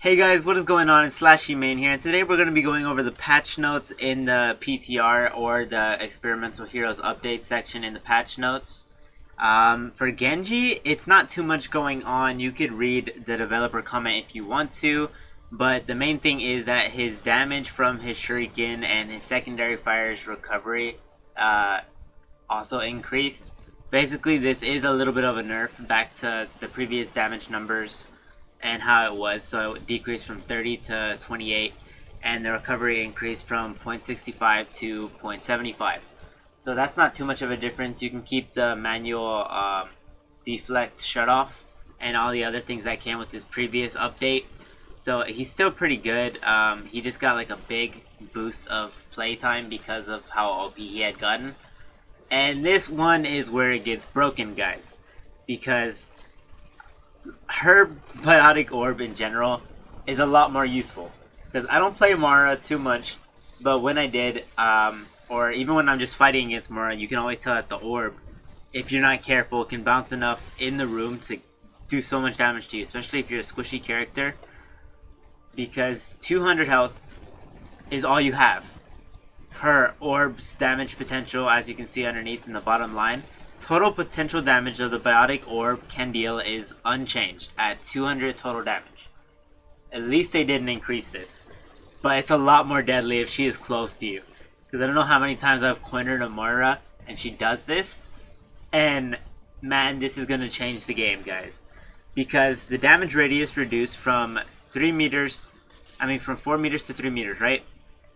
Hey guys, what is going on? It's Slashie main here, and today we're going to be going over the patch notes in the PTR, or the Experimental Heroes Update section in the patch notes. For Genji, it's not too much going on. You could read the developer comment if you want to, but the main thing is that his damage from his shuriken and his secondary fire's recovery also increased. Basically, this is a little bit of a nerf back to the previous damage numbers and how it was. So it decreased from 30 to 28, and the recovery increased from 0.65 to 0.75. So that's not too much of a difference. You can keep the manual deflect shut off and all the other things that came with this previous update. So he's still pretty good. He just got like a big boost of playtime because of how OP he had gotten. And this one is where it gets broken, guys, because her biotic orb in general is a lot more useful. Because I don't play Moira too much, but when I did, or even when I'm just fighting against Moira, you can always tell that the orb, if you're not careful, can bounce enough in the room to do so much damage to you, especially if you're a squishy character, because 200 health is all you have. Her orb's damage potential, as you can see underneath in the bottom line, total potential damage of the biotic orb can deal is unchanged at 200 total damage. At least they didn't increase this, but it's a lot more deadly if she is close to you. Because I don't know how many times I've cornered a Moira and she does this, and man, this is going to change the game, guys. Because the damage radius reduced from 4 meters to 3 meters, right?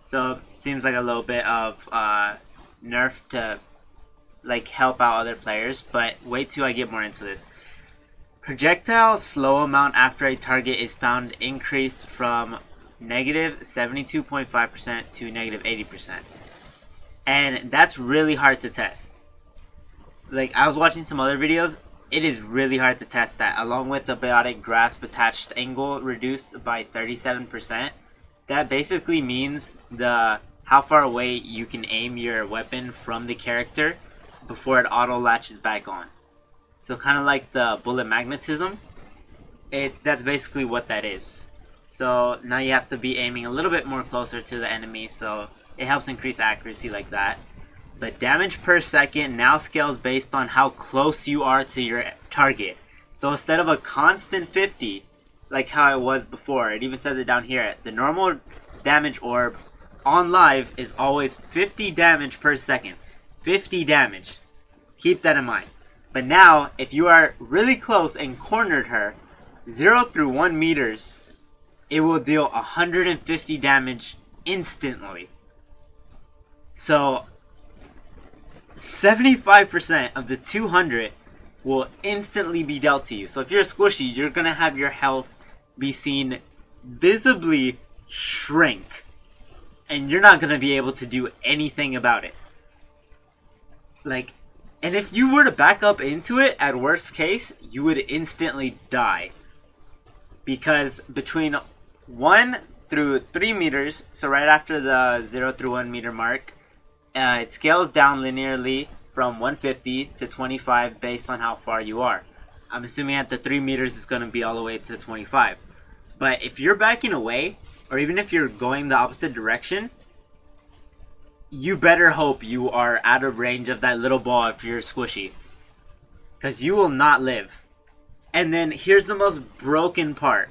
So seems like a little bit of nerf to like help out other players, but wait till I get more into this. Projectile slow amount after a target is found increased from negative 72.5% to negative 80%. And that's really hard to test. Like, I was watching some other videos, it is really hard to test that, along with the biotic grasp attached angle reduced by 37%. That basically means how far away you can aim your weapon from the character before it auto latches back on. So kind of like the bullet magnetism, that's basically what that is. So now you have to be aiming a little bit more closer to the enemy, so it helps increase accuracy like that. But damage per second now scales based on how close you are to your target. So instead of a constant 50, like how it was before, it even says it down here, the normal damage orb on live is always 50 damage per second. 50 damage. Keep that in mind. But now, if you are really close and cornered her, 0 through 1 meters, it will deal 150 damage instantly. So 75% of the 200 will instantly be dealt to you. So if you're a squishy, you're going to have your health be seen visibly shrink, and you're not going to be able to do anything about it. Like, and if you were to back up into it, at worst case, you would instantly die. Because between 1 through 3 meters, so right after the 0 through 1 meter mark, it scales down linearly from 150 to 25 based on how far you are. I'm assuming at the 3 meters it's going to be all the way to 25. But if you're backing away, or even if you're going the opposite direction, you better hope you are out of range of that little ball if you're squishy, because you will not live. And then here's the most broken part.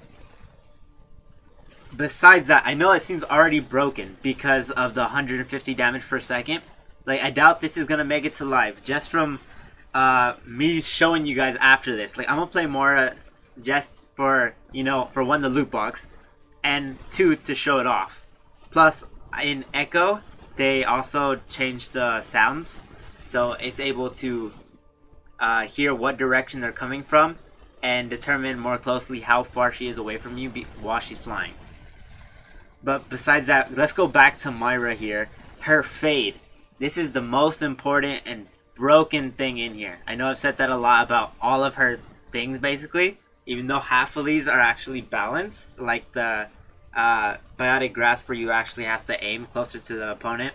Besides that, I know it seems already broken because of the 150 damage per second. Like, I doubt this is going to make it to live, just from me showing you guys after this. Like, I'm going to play Moira just for, for one, the loot box, and two, to show it off. Plus, in Echo, they also changed the sounds, so it's able to hear what direction they're coming from and determine more closely how far she is away from you while she's flying. But besides that, let's go back to Moira here. Her fade. This is the most important and broken thing in here. I know I've said that a lot about all of her things, basically, even though half of these are actually balanced, like the biotic grasp where you actually have to aim closer to the opponent.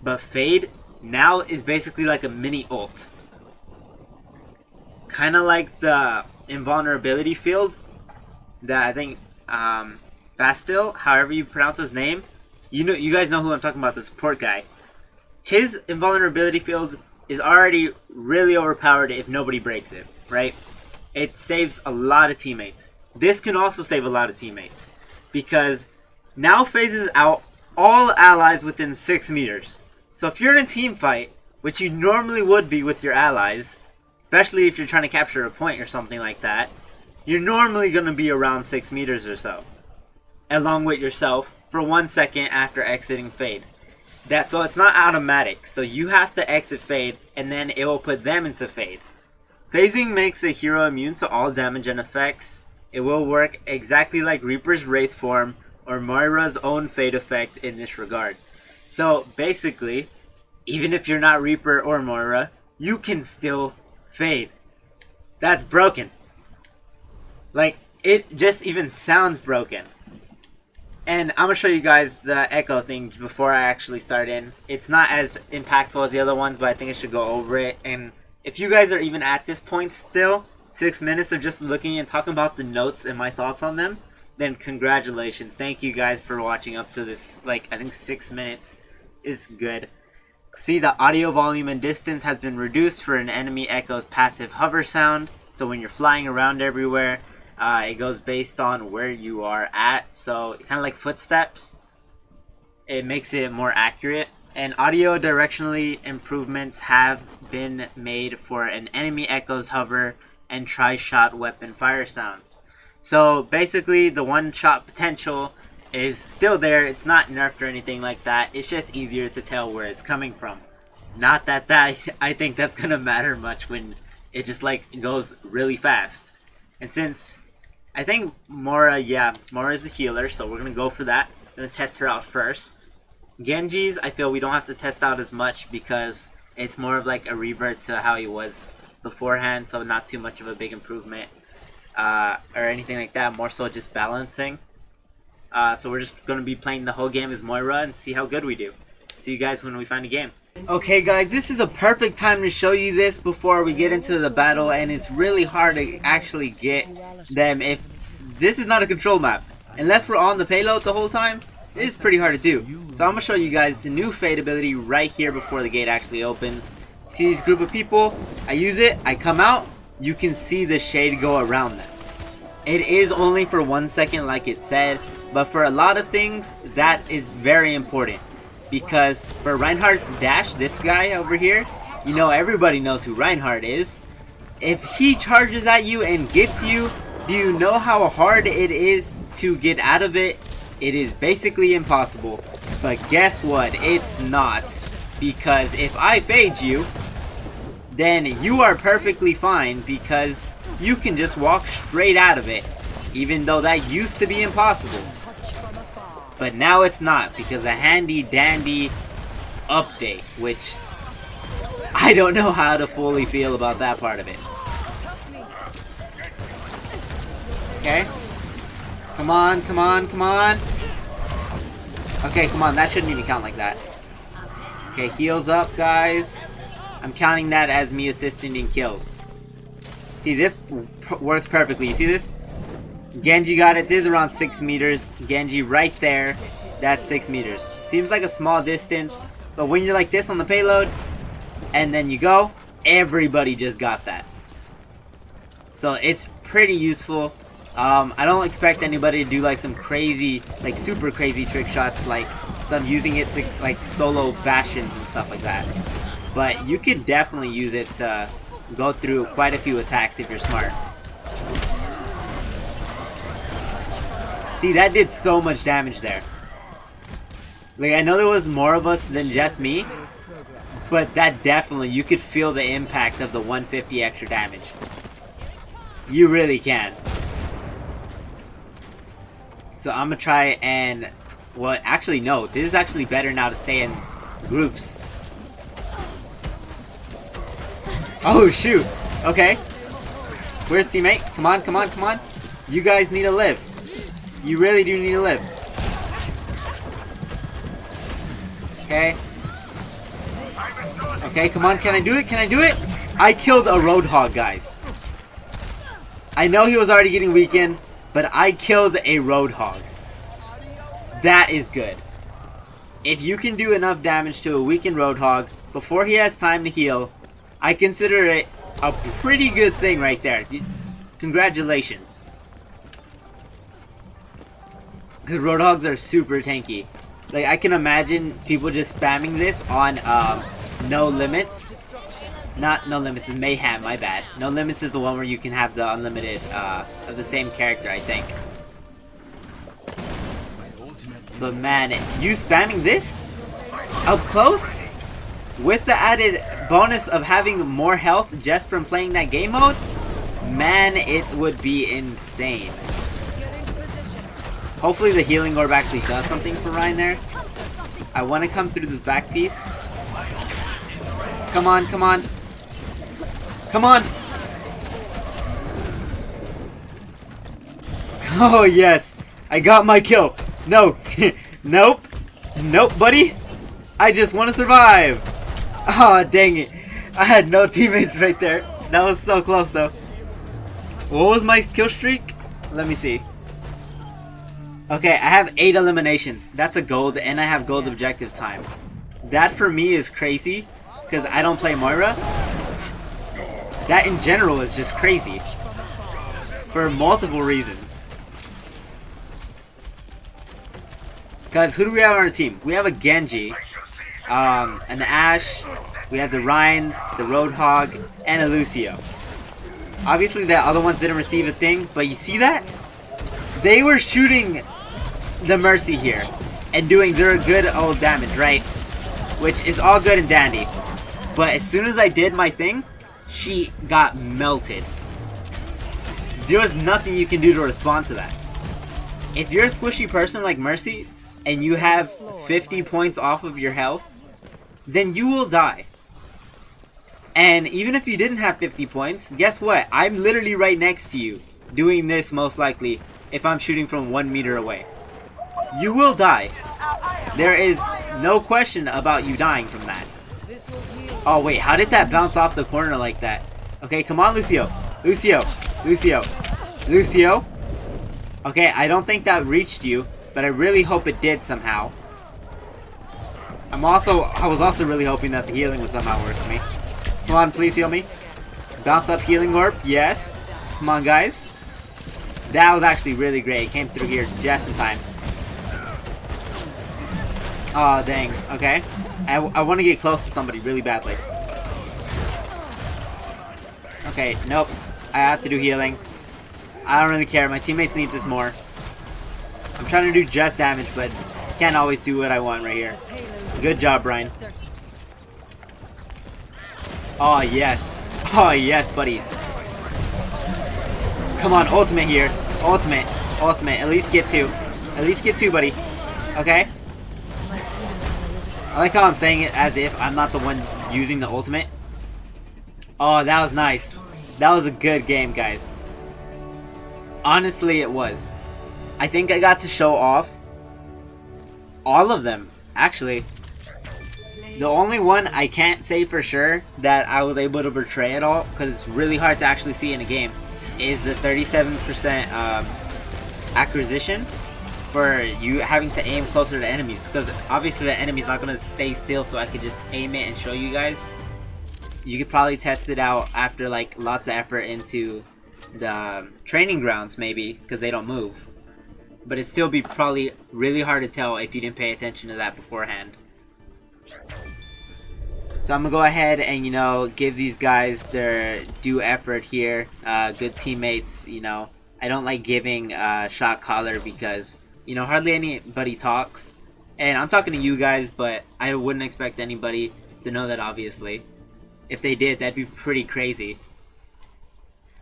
But fade now is basically like a mini ult. Kind of like the invulnerability field that I think Bastille, however you pronounce his name. You guys know who I'm talking about, the support guy. His invulnerability field is already really overpowered if nobody breaks it, right? It saves a lot of teammates. This can also save a lot of teammates, because now phases out all allies within 6 meters. So if you're in a team fight, which you normally would be with your allies, especially if you're trying to capture a point or something like that, you're normally going to be around 6 meters or so, along with yourself, for 1 second after exiting fade. So it's not automatic, so you have to exit fade, and then it will put them into fade. Phasing makes a hero immune to all damage and effects. It will work exactly like Reaper's Wraith form or Moira's own fade effect in this regard. So basically, even if you're not Reaper or Moira, you can still fade. That's broken. Like, it just even sounds broken. And I'm going to show you guys the echo thing before I actually start in. It's not as impactful as the other ones, but I think I should go over it. And if you guys are even at this point still, 6 minutes of just looking and talking about the notes and my thoughts on them, then congratulations. Thank you guys for watching up to this, like, I think 6 minutes is good. See, the audio volume and distance has been reduced for an enemy echo's passive hover sound. So when you're flying around everywhere, it goes based on where you are at. So it's kind of like footsteps. It makes it more accurate. And audio directionally improvements have been made for an enemy echo's hover and tri-shot weapon fire sounds. So basically the one-shot potential is still there. It's not nerfed or anything like that. It's just easier to tell where it's coming from. Not that I think that's gonna matter much when it just like goes really fast. And since I think Moira is a healer, so we're gonna go for that. I'm gonna test her out first. Genji's, I feel we don't have to test out as much because it's more of like a revert to how he was beforehand, so not too much of a big improvement or anything like that. More so just balancing. So we're just going to be playing the whole game as Moira and see how good we do. See you guys when we find a game. Okay guys, this is a perfect time to show you this before we get into the battle, and it's really hard to actually get them if this is not a control map. Unless we're on the payload the whole time, it is pretty hard to do. So I'm going to show you guys the new fade ability right here before the gate actually opens. See this group of people? I use it, I come out, you can see the shade go around them. It is only for 1 second like it said, but for a lot of things, that is very important. Because for Reinhardt's dash, this guy over here, you know everybody knows who Reinhardt is. If he charges at you and gets you, do you know how hard it is to get out of it? It is basically impossible. But guess what? It's not. Because if I fade you, then you are perfectly fine because you can just walk straight out of it. Even though that used to be impossible. But now it's not, because a handy dandy update, which I don't know how to fully feel about that part of it. Okay. Come on, come on, come on. Okay, come on, that shouldn't even count like that. Okay, heals up, guys. I'm counting that as me assisting in kills. See, this works perfectly. You see this? Genji got it. This is around 6 meters. Genji right there. That's 6 meters. Seems like a small distance, but when you're like this on the payload, and then you go, everybody just got that. So it's pretty useful. I don't expect anybody to do like some crazy, like super crazy trick shots, like some using it to like solo bastions and stuff like that. But you could definitely use it to go through quite a few attacks if you're smart. See, that did so much damage there. Like, I know there was more of us than just me, but that definitely, you could feel the impact of the 150 extra damage. You really can. So I'm gonna try and, well, actually no, this is actually better now to stay in groups. Oh shoot, okay. Where's teammate? Come on, come on, come on. You guys need to live. You really do need to live. Okay. Okay, come on, can I do it? Can I do it? I killed a Roadhog, guys. I know he was already getting weakened, but I killed a Roadhog. That is good. If you can do enough damage to a weakened Roadhog before he has time to heal, I consider it a pretty good thing right there. Congratulations. Because Roadhogs are super tanky. Like, I can imagine people just spamming this on No Limits. Not No Limits, is Mayhem, my bad. No Limits is the one where you can have the unlimited of the same character, I think. But man, you spamming this up close with the added bonus of having more health just from playing that game mode, man, it would be insane. Hopefully the healing orb actually does something for Ryan there. I want to come through this back piece. Come on, come on. Come on! Oh yes! I got my kill! No! Nope! Nope, buddy! I just want to survive! Oh, dang it. I had no teammates right there. That was so close though. What was my kill streak? Let me see. Okay, I have 8 eliminations. That's a gold, and I have gold objective time. That for me is crazy, because I don't play Moira. That in general is just crazy. For multiple reasons. Because who do we have on our team? We have a Genji, an Ashe, we have the Ryan, the Roadhog, and a Lucio. Obviously the other ones didn't receive a thing, but you see that? They were shooting the Mercy here and doing their good old damage, right? Which is all good and dandy. But as soon as I did my thing, she got melted. There was nothing you can do to respond to that. If you're a squishy person like Mercy, and you have 50 points off of your health, then you will die. And even if you didn't have 50 points, guess what? I'm literally right next to you, doing this most likely, if I'm shooting from 1 meter away. You will die. There is no question about you dying from that. Oh wait, how did that bounce off the corner like that? Okay, come on, Lucio. Lucio. Lucio. Lucio. Okay, I don't think that reached you, but I really hope it did somehow. I was also really hoping that the healing would somehow work for me. Come on, please heal me. Bounce up healing orb, yes. Come on, guys. That was actually really great. It came through here just in time. Oh, dang. Okay. I want to get close to somebody really badly. Okay, nope. I have to do healing. I don't really care. My teammates need this more. I'm trying to do just damage, but can't always do what I want right here. Good job, Brian. Oh, yes. Oh, yes, buddies. Come on, ultimate here. Ultimate. Ultimate. At least get 2. At least get 2, buddy. Okay. I like how I'm saying it as if I'm not the one using the ultimate. Oh, that was nice. That was a good game, guys. Honestly, it was. I think I got to show off all of them, actually. The only one I can't say for sure that I was able to portray at all, because it's really hard to actually see in a game, is the 37% acquisition for you having to aim closer to enemies, because obviously the enemy's not going to stay still, so I could just aim it and show you guys. You could probably test it out after like lots of effort into the training grounds maybe, because they don't move. But it'd still be probably really hard to tell if you didn't pay attention to that beforehand. So I'm going to go ahead and, you know, give these guys their due effort here. Good teammates, you know. I don't like giving shot caller because, you know, hardly anybody talks. And I'm talking to you guys, but I wouldn't expect anybody to know that, obviously. If they did, that'd be pretty crazy.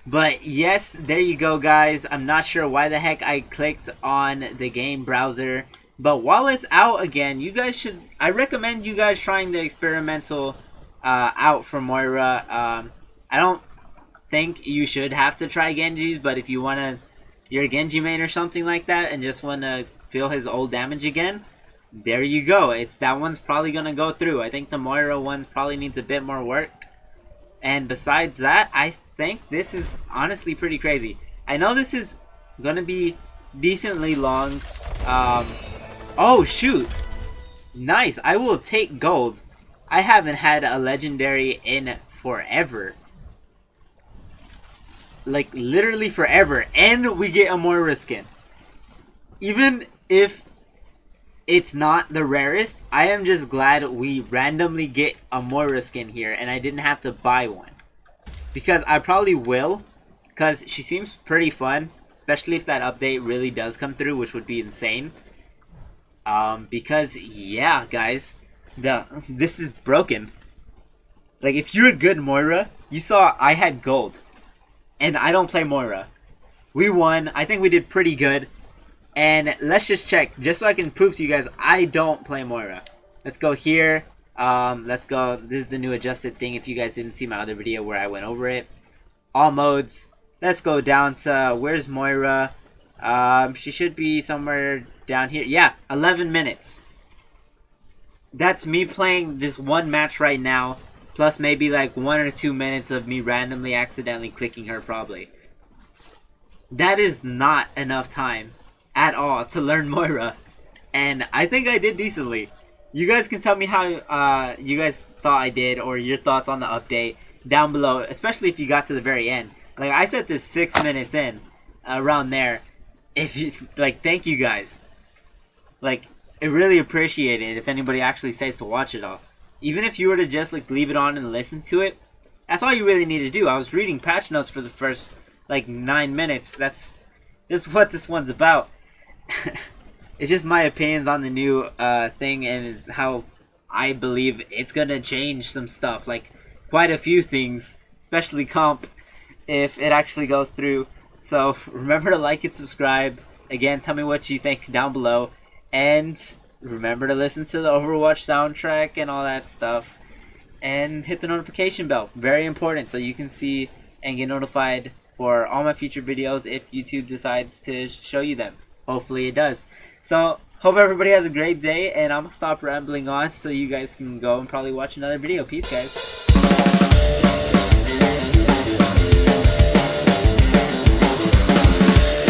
But yes, there you go, guys. I'm not sure why the heck I clicked on the game browser. But while it's out again, you guys should... I recommend you guys trying the experimental out for Moira. I don't think you should have to try Genji's, but if you want to... You're a Genji main or something like that and just want to feel his old damage again, there you go. That one's probably going to go through. I think the Moira one probably needs a bit more work. And besides that, I think this is honestly pretty crazy. I know this is Gonna be decently long. Oh shoot! Nice. I will take gold. I haven't had a legendary in forever. Like literally forever, and we get a Moira skin. Even if it's not the rarest, I am just glad we randomly get a Moira skin here and I didn't have to buy one. Because I probably will, because she seems pretty fun, especially if that update really does come through, which would be insane. Because yeah, guys, this is broken. Like if you're a good Moira, you saw I had gold, and I don't play Moira. We won. I think we did pretty good. And let's just check, just so I can prove to you guys I don't play Moira. Let's go here. Let's go. This is the new adjusted thing if you guys didn't see my other video where I went over it. All modes. Let's go down to, where's Moira? She should be somewhere down here. Yeah, 11 minutes. That's me playing this one match right now, plus maybe like 1 or 2 minutes of me randomly accidentally clicking her probably. That is not enough time at all to learn Moira, and I think I did decently. You guys can tell me how you guys thought I did, or your thoughts on the update down below, especially if you got to the very end. Like I set this 6 minutes in, around there. If you like, thank you guys. Like, I really appreciate it if anybody actually stays to watch it all. Even if you were to just like leave it on and listen to it, that's all you really need to do. I was reading patch notes for the first like 9 minutes. This is what this one's about. It's just my opinions on the new thing, and it's how I believe it's gonna change some stuff, like quite a few things, especially comp, if it actually goes through. So remember to like and subscribe. Again, tell me what you think down below, and remember to listen to the Overwatch soundtrack and all that stuff, and hit the notification bell, very important, so you can see and get notified for all my future videos if YouTube decides to show you them. Hopefully it does. So, hope everybody has a great day, and I'm going to stop rambling on so you guys can go and probably watch another video. Peace, guys.